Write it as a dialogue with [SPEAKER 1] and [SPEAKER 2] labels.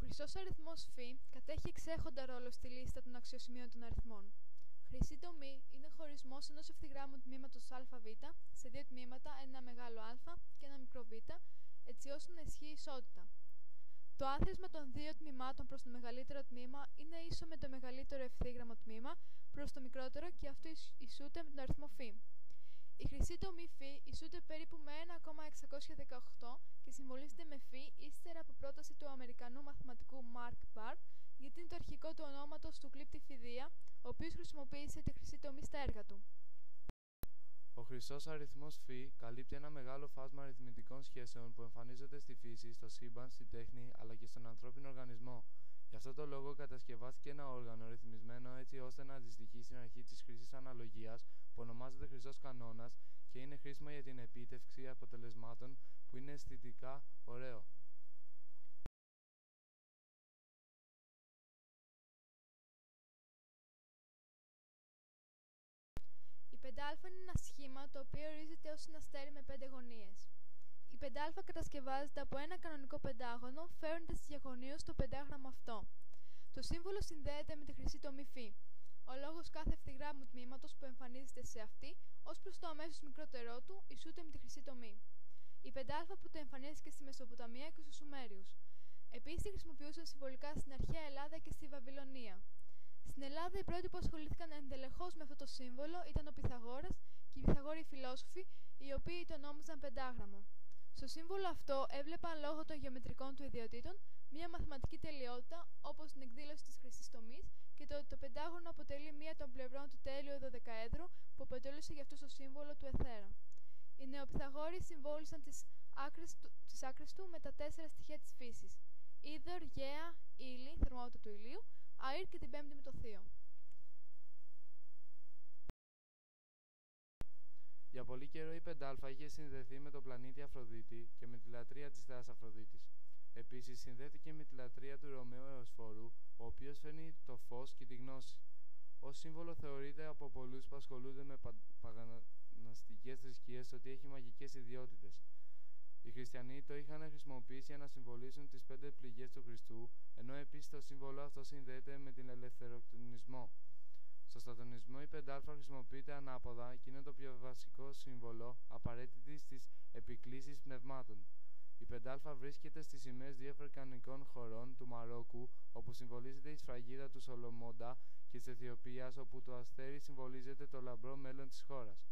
[SPEAKER 1] χρυσός αριθμός φ κατέχει εξέχοντα ρόλο στη λίστα των αξιοσημείωτων αριθμών. Χρυσή τομή είναι χωρισμός ενός ευθυγράμμου τμήματος αβ σε δύο τμήματα, ένα μεγάλο α και ένα μικρό β, έτσι ώστε να ισχύει ισότητα. Το άθροισμα των δύο τμήματων προς το μεγαλύτερο τμήμα είναι ίσο με το μεγαλύτερο ευθύγραμμο τμήμα προς το μικρότερο και αυτό ισούται με τον αριθμό φ. Η χρυσή τομή φ ισούται περίπου με 1,618 και συμβολίζεται με φ ύστερα από πρόταση του Αμερικανού μαθηματικού Mark Barr, γιατί είναι το αρχικό του ονόματος του κλίπτη φιδεία, ο οποίος χρησιμοποίησε τη χρυσή τομή στα έργα του.
[SPEAKER 2] Ο χρυσός αριθμός φ καλύπτει ένα μεγάλο φάσμα αριθμητικών σχέσεων που εμφανίζονται στη φύση, στο σύμπαν, στην τέχνη αλλά και στον ανθρώπινο οργανισμό. Γι' αυτό το λόγο κατασκευάστηκε ένα όργανο ρυθμισμένο έτσι ώστε να αντιστοιχεί στην αρχή της χρυσής αναλογίας που ονομάζεται χρυσός κανόνας και είναι χρήσιμο για την επίτευξη αποτελεσμάτων που είναι αισθητικά ωραίο.
[SPEAKER 1] Η 5α είναι ένα σχήμα το οποίο ορίζεται ως ένα αστέρι με 5 γωνίες. Η 5α κατασκευάζεται από ένα κανονικό πεντάγωνο, φέροντας διαγωνίως το πεντάγραμμο αυτό. Το σύμβολο συνδέεται με τη χρυσή τομή φ. Ο λόγος κάθε ευθυγράμμου τμήματος που εμφανίζεται σε αυτή, ως προς το αμέσως μικρότερό του, ισούται με τη χρυσή τομή. Η 5α πρωτοεμφανίστηκε στη Μεσοποταμία και στους Σουμέριους. Επίσης τη χρησιμοποιούσαν συμβολικά στην αρχαία Ελλάδα και στη Βαβυλωνία. Στην Ελλάδα οι πρώτοι που ασχολήθηκαν ενδελεχώς με αυτό το σύμβολο ήταν ο Πυθαγόρας και οι Πυθαγόροι φιλόσοφοι, οι οποίοι το ονόμαζαν πεντάγραμμο. Στο σύμβολο αυτό έβλεπαν λόγω των γεωμετρικών του ιδιοτήτων μία μαθηματική τελειότητα, όπως την εκδήλωση της χρυσής τομής και το ότι το πεντάγωνο αποτελεί μία των πλευρών του τέλειου δωδεκαέδρου που αποτελούσε για αυτούς το σύμβολο του εθέρα. Οι νεοπυθαγόροι συμβόλισαν τις άκρες του με τα 4 στοιχεία της φύσης: Ίδωρ, γαία, ύλη, θερμότητα του ηλίου, αήρ και την πέμπτη με το θείο.
[SPEAKER 2] Για πολύ καιρό η 5α είχε συνδεθεί με τον πλανήτη Αφροδίτη και με τη λατρεία της θεάς Αφροδίτης. Επίσης συνδέθηκε με τη λατρεία του Ρωμαίου Εωσφόρου, ο οποίος φέρνει το φως και τη γνώση. Ως σύμβολο θεωρείται από πολλούς που ασχολούνται με παγαναστικές θρησκείες ότι έχει μαγικές ιδιότητες. Οι χριστιανοί το είχαν χρησιμοποιήσει για να συμβολήσουν τις 5 πληγές του Χριστού, ενώ επίσης το σύμβολο αυτό συνδέεται με την ελευθεροκτονισμό. Στο στατονισμό η 5α χρησιμοποιείται ανάποδα και είναι το πιο βασικό σύμβολο απαραίτητη στις επικλήσεις πνευμάτων. Η 5α βρίσκεται στις σημαίες δύο αφρικανικών χωρών του Μαρόκου, όπου συμβολίζεται η σφραγίδα του Σολομόντα, και της Αιθιοπίας, όπου το αστέρι συμβολίζεται το λαμπρό μέλλον της χώρας.